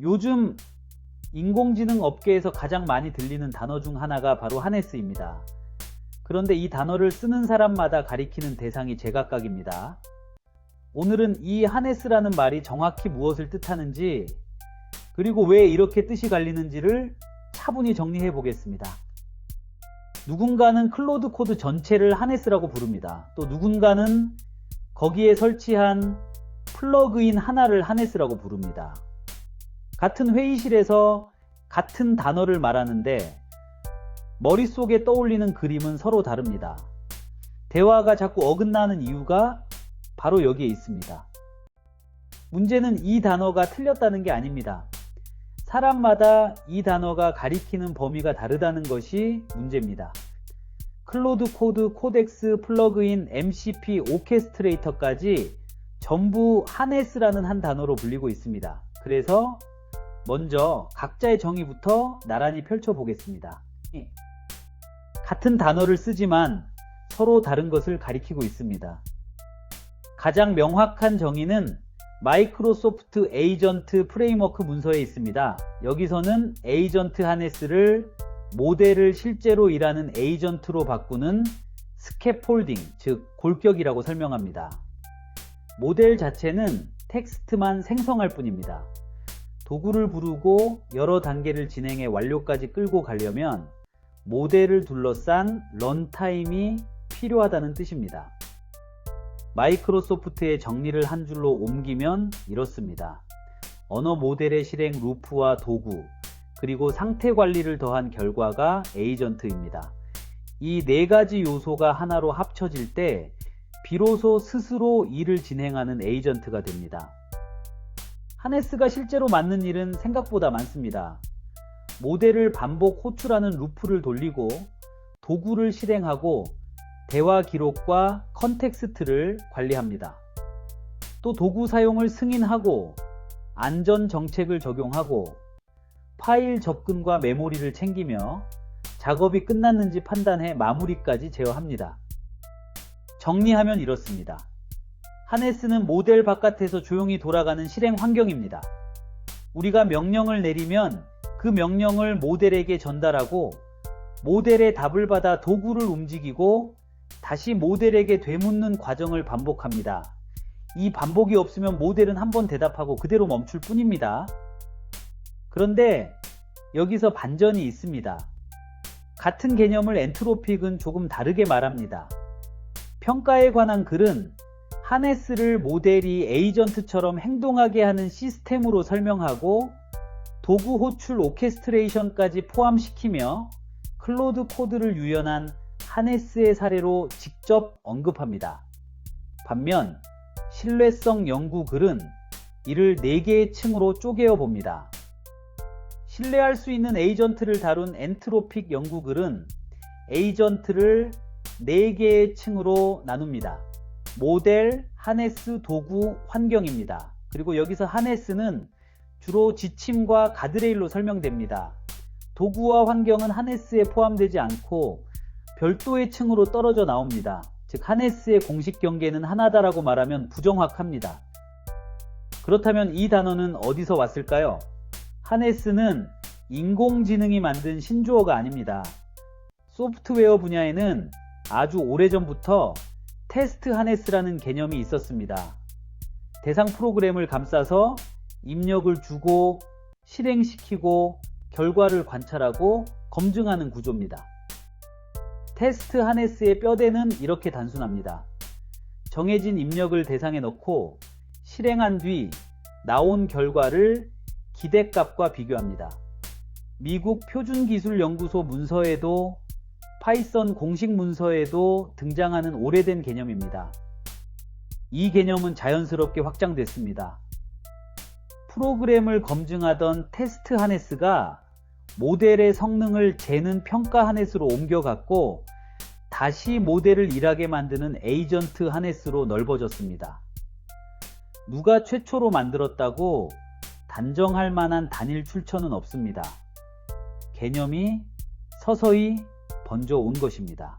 요즘 인공지능 업계에서 가장 많이 들리는 단어 중 하나가 바로 하네스입니다. 그런데 이 단어를 쓰는 사람마다 가리키는 대상이 제각각입니다. 오늘은 이 하네스라는 말이 정확히 무엇을 뜻하는지, 그리고 왜 이렇게 뜻이 갈리는지를 차분히 정리해 보겠습니다. 누군가는 클로드 코드 전체를 하네스라고 부릅니다. 또 누군가는 거기에 설치한 플러그인 하나를 하네스라고 부릅니다. 같은 회의실에서 같은 단어를 말하는데 머릿속에 떠올리는 그림은 서로 다릅니다. 대화가 자꾸 어긋나는 이유가 바로 여기에 있습니다. 문제는 이 단어가 틀렸다는 게 아닙니다. 사람마다 이 단어가 가리키는 범위가 다르다는 것이 문제입니다. 클로드 코드, 코덱스, 플러그인, MCP, 오케스트레이터까지 전부 하네스라는 한 단어로 불리고 있습니다. 그래서 먼저 각자의 정의부터 나란히 펼쳐보겠습니다. 같은 단어를 쓰지만 서로 다른 것을 가리키고 있습니다. 가장 명확한 정의는 마이크로소프트 에이전트 프레임워크 문서에 있습니다. 여기서는 에이전트 하네스를 모델을 실제로 일하는 에이전트로 바꾸는 스캐폴딩, 즉 골격이라고 설명합니다. 모델 자체는 텍스트만 생성할 뿐입니다. 도구를 부르고 여러 단계를 진행해 완료까지 끌고 가려면 모델을 둘러싼 런타임이 필요하다는 뜻입니다. 마이크로소프트의 정리를 한 줄로 옮기면 이렇습니다. 언어 모델의 실행 루프와 도구, 그리고 상태 관리를 더한 결과가 에이전트입니다. 이 네 가지 요소가 하나로 합쳐질 때 비로소 스스로 일을 진행하는 에이전트가 됩니다. 하네스가 실제로 맡는 일은 생각보다 많습니다. 모델을 반복 호출하는 루프를 돌리고 도구를 실행하고 대화 기록과 컨텍스트를 관리합니다. 또 도구 사용을 승인하고 안전 정책을 적용하고 파일 접근과 메모리를 챙기며 작업이 끝났는지 판단해 마무리까지 제어합니다. 정리하면 이렇습니다. 하네스는 모델 바깥에서 조용히 돌아가는 실행 환경입니다. 우리가 명령을 내리면 그 명령을 모델에게 전달하고 모델의 답을 받아 도구를 움직이고 다시 모델에게 되묻는 과정을 반복합니다. 이 반복이 없으면 모델은 한번 대답하고 그대로 멈출 뿐입니다. 그런데 여기서 반전이 있습니다. 같은 개념을 엔트로픽은 조금 다르게 말합니다. 평가에 관한 글은 하네스를 모델이 에이전트처럼 행동하게 하는 시스템으로 설명하고 도구 호출 오케스트레이션까지 포함시키며 클로드 코드를 유연한 하네스의 사례로 직접 언급합니다. 반면 신뢰성 연구 글은 이를 4개의 층으로 쪼개어 봅니다. 신뢰할 수 있는 에이전트를 다룬 엔트로픽 연구 글은 에이전트를 4개의 층으로 나눕니다. 모델, 하네스, 도구, 환경입니다. 그리고 여기서 하네스는 주로 지침과 가드레일로 설명됩니다. 도구와 환경은 하네스에 포함되지 않고 별도의 층으로 떨어져 나옵니다. 즉 하네스의 공식 경계는 하나다라고 말하면 부정확합니다. 그렇다면 이 단어는 어디서 왔을까요? 하네스는 인공지능이 만든 신조어가 아닙니다. 소프트웨어 분야에는 아주 오래전부터 테스트 하네스라는 개념이 있었습니다. 대상 프로그램을 감싸서 입력을 주고 실행시키고 결과를 관찰하고 검증하는 구조입니다. 테스트 하네스의 뼈대는 이렇게 단순합니다. 정해진 입력을 대상에 넣고 실행한 뒤 나온 결과를 기대값과 비교합니다. 미국 표준기술연구소 문서에도 파이썬 공식 문서에도 등장하는 오래된 개념입니다. 이 개념은 자연스럽게 확장됐습니다. 프로그램을 검증하던 테스트 하네스가 모델의 성능을 재는 평가 하네스로 옮겨갔고 다시 모델을 일하게 만드는 에이전트 하네스로 넓어졌습니다. 누가 최초로 만들었다고 단정할 만한 단일 출처는 없습니다. 개념이 서서히 번져온 것입니다.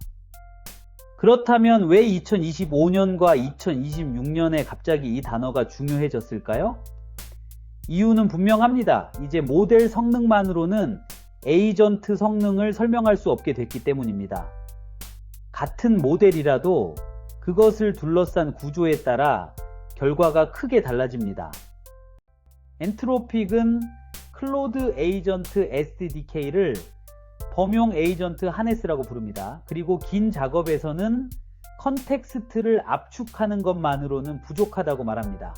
그렇다면 왜 2025년과 2026년에 갑자기 이 단어가 중요해졌을까요? 이유는 분명합니다. 이제 모델 성능만으로는 에이전트 성능을 설명할 수 없게 됐기 때문입니다. 같은 모델이라도 그것을 둘러싼 구조에 따라 결과가 크게 달라집니다. 엔트로픽은 클로드 에이전트 SDK를 범용 에이전트 하네스라고 부릅니다. 그리고 긴 작업에서는 컨텍스트를 압축하는 것만으로는 부족하다고 말합니다.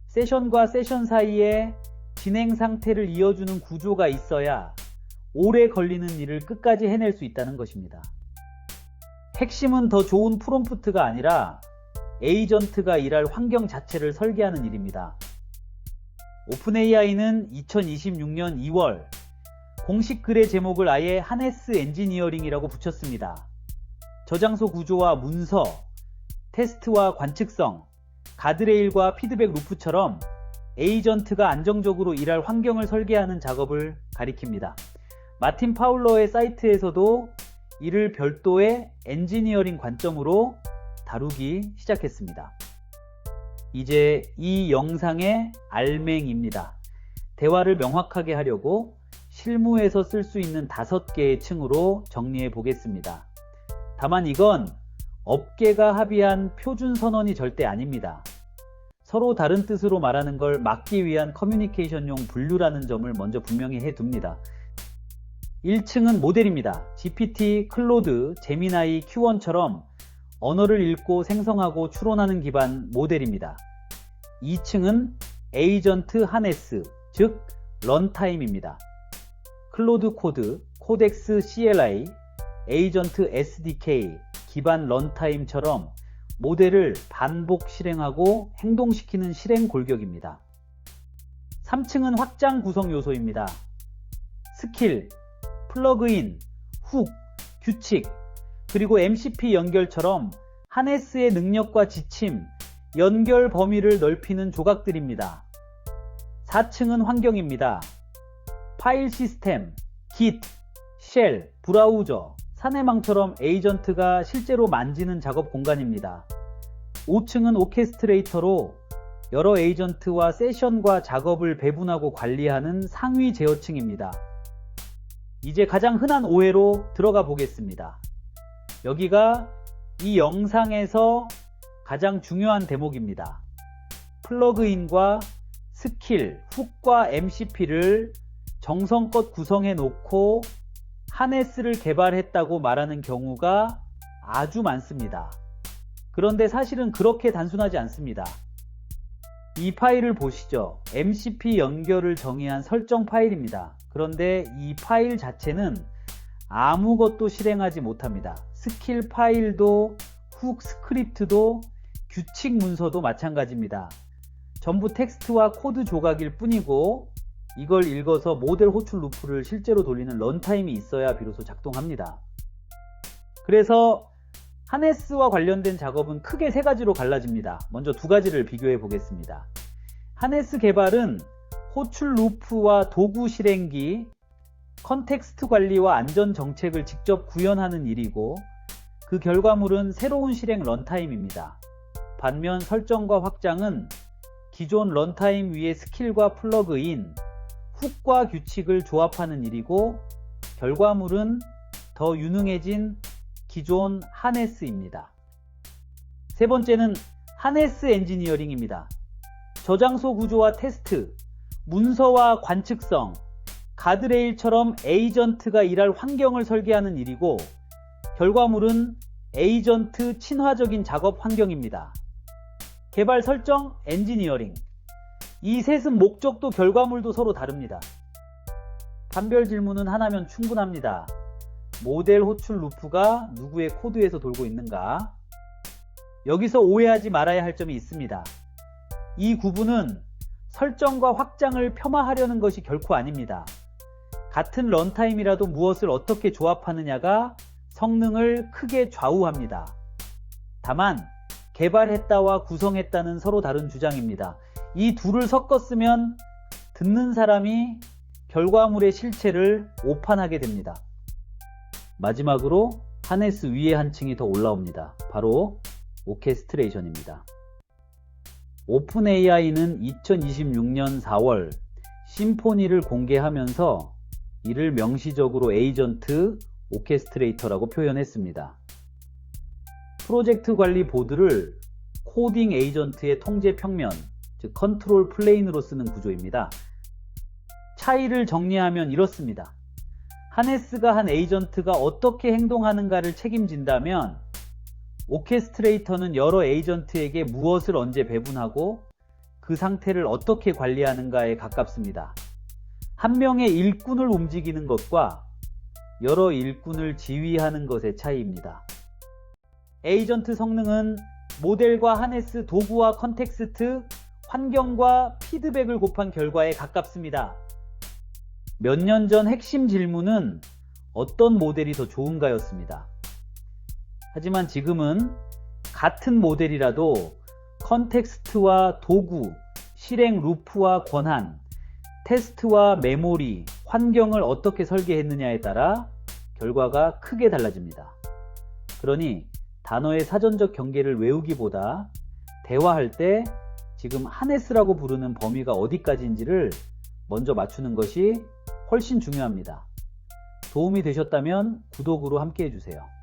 세션과 세션 사이에 진행 상태를 이어주는 구조가 있어야 오래 걸리는 일을 끝까지 해낼 수 있다는 것입니다. 핵심은 더 좋은 프롬프트가 아니라 에이전트가 일할 환경 자체를 설계하는 일입니다. 오픈AI는 2026년 2월 공식 글의 제목을 아예 하네스 엔지니어링이라고 붙였습니다. 저장소 구조와 문서, 테스트와 관측성, 가드레일과 피드백 루프처럼 에이전트가 안정적으로 일할 환경을 설계하는 작업을 가리킵니다. 마틴 파울러의 사이트에서도 이를 별도의 엔지니어링 관점으로 다루기 시작했습니다. 이제 이 영상의 알맹이입니다. 대화를 명확하게 하려고 실무에서 쓸 수 있는 5개의 층으로 정리해 보겠습니다. 다만 이건 업계가 합의한 표준 선언이 절대 아닙니다. 서로 다른 뜻으로 말하는 걸 막기 위한 커뮤니케이션용 분류라는 점을 먼저 분명히 해둡니다. 1층은 모델입니다. GPT, 클로드, 제미나이, Q1처럼 언어를 읽고 생성하고 추론하는 기반 모델입니다. 2층은 에이전트 하네스, 즉 런타임입니다. 클로드 코드, 코덱스 CLI, 에이전트 SDK, 기반 런타임처럼 모델을 반복 실행하고 행동시키는 실행 골격입니다. 3층은 확장 구성 요소입니다. 스킬, 플러그인, 훅, 규칙, 그리고 MCP 연결처럼 하네스의 능력과 지침, 연결 범위를 넓히는 조각들입니다. 4층은 환경입니다. 파일 시스템, Git, 쉘, 브라우저, 사내망처럼 에이전트가 실제로 만지는 작업 공간입니다. 5층은 오케스트레이터로 여러 에이전트와 세션과 작업을 배분하고 관리하는 상위 제어층입니다. 이제 가장 흔한 오해로 들어가 보겠습니다. 여기가 이 영상에서 가장 중요한 대목입니다. 플러그인과 스킬, 훅과 MCP를 정성껏 구성해 놓고 하네스를 개발했다고 말하는 경우가 아주 많습니다. 그런데 사실은 그렇게 단순하지 않습니다. 이 파일을 보시죠. MCP 연결을 정의한 설정 파일입니다. 그런데 이 파일 자체는 아무것도 실행하지 못합니다. 스킬 파일도 훅 스크립트도 규칙 문서도 마찬가지입니다. 전부 텍스트와 코드 조각일 뿐이고 이걸 읽어서 모델 호출 루프를 실제로 돌리는 런타임이 있어야 비로소 작동합니다. 그래서 하네스와 관련된 작업은 크게 3가지로 갈라집니다. 먼저 2가지를 비교해 보겠습니다. 하네스 개발은 호출 루프와 도구 실행기, 컨텍스트 관리와 안전 정책을 직접 구현하는 일이고 그 결과물은 새로운 실행 런타임입니다. 반면 설정과 확장은 기존 런타임 위에 스킬과 플러그인, 훅과 규칙을 조합하는 일이고 결과물은 더 유능해진 기존 하네스입니다. 3번째는 하네스 엔지니어링입니다. 저장소 구조와 테스트, 문서와 관측성, 가드레일처럼 에이전트가 일할 환경을 설계하는 일이고 결과물은 에이전트 친화적인 작업 환경입니다. 개발 설정, 엔지니어링. 이 셋은 목적도 결과물도 서로 다릅니다. 판별 질문은 하나면 충분합니다. 모델 호출 루프가 누구의 코드에서 돌고 있는가? 여기서 오해하지 말아야 할 점이 있습니다. 이 구분은 설정과 확장을 폄하하려는 것이 결코 아닙니다. 같은 런타임이라도 무엇을 어떻게 조합하느냐가 성능을 크게 좌우합니다. 다만 개발했다와 구성했다는 서로 다른 주장입니다. 이 둘을 섞었으면 듣는 사람이 결과물의 실체를 오판하게 됩니다. 마지막으로 하네스 위에 한 층이 더 올라옵니다. 바로 오케스트레이션입니다. 오픈AI는 2026년 4월 심포니를 공개하면서 이를 명시적으로 에이전트 오케스트레이터라고 표현했습니다. 프로젝트 관리 보드를 코딩 에이전트의 통제 평면, 즉 컨트롤 플레인으로 쓰는 구조입니다. 차이를 정리하면 이렇습니다. 하네스가 한 에이전트가 어떻게 행동하는가를 책임진다면 오케스트레이터는 여러 에이전트에게 무엇을 언제 배분하고 그 상태를 어떻게 관리하는가에 가깝습니다. 한 명의 일꾼을 움직이는 것과 여러 일꾼을 지휘하는 것의 차이입니다. 에이전트 성능은 모델과 하네스, 도구와 컨텍스트, 환경과 피드백을 곱한 결과에 가깝습니다. 몇 년 전 핵심 질문은 어떤 모델이 더 좋은가였습니다. 하지만 지금은 같은 모델이라도 컨텍스트와 도구, 실행 루프와 권한, 테스트와 메모리, 환경을 어떻게 설계했느냐에 따라 결과가 크게 달라집니다. 그러니 단어의 사전적 경계를 외우기보다 대화할 때 지금 하네스라고 부르는 범위가 어디까지인지를 먼저 맞추는 것이 훨씬 중요합니다. 도움이 되셨다면 구독으로 함께 해주세요.